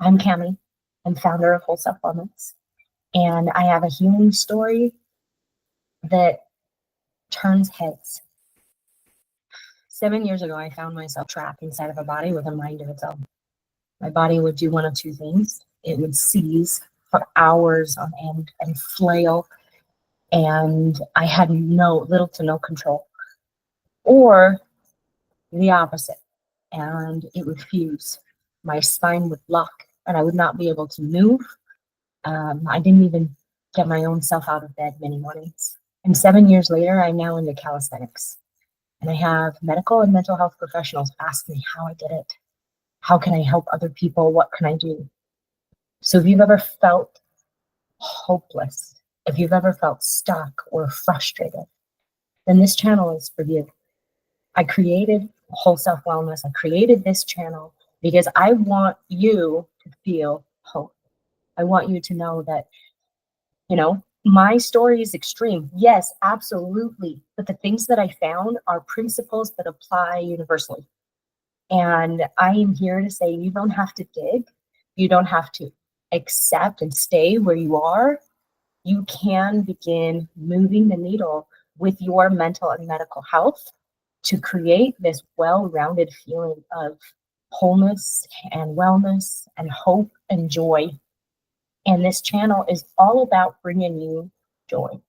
I'm Kammi. I'm founder of Whole Self Wellness, and I have a healing story that turns heads. 7 years ago, I found myself trapped inside of a body with a mind of its own. My body would do one of two things. It would seize for hours on end and flail, and I had little to no control. Or the opposite, and it would fuse. My spine would lock, and I would not be able to move. I didn't even get my own self out of bed many mornings. And 7 years later, I'm now into calisthenics. And I have medical and mental health professionals ask me how I did it. How can I help other people? What can I do? So if you've ever felt hopeless, if you've ever felt stuck or frustrated, then this channel is for you. I created Whole Self Wellness. I created this channel because I want you to feel hope. I want you to know that, my story is extreme. Yes, absolutely. But the things that I found are principles that apply universally. And I am here to say you don't have to dig. You don't have to accept and stay where you are. You can begin moving the needle with your mental and medical health to create this well-rounded feeling of wholeness and wellness and hope and joy. And this channel is all about bringing you joy.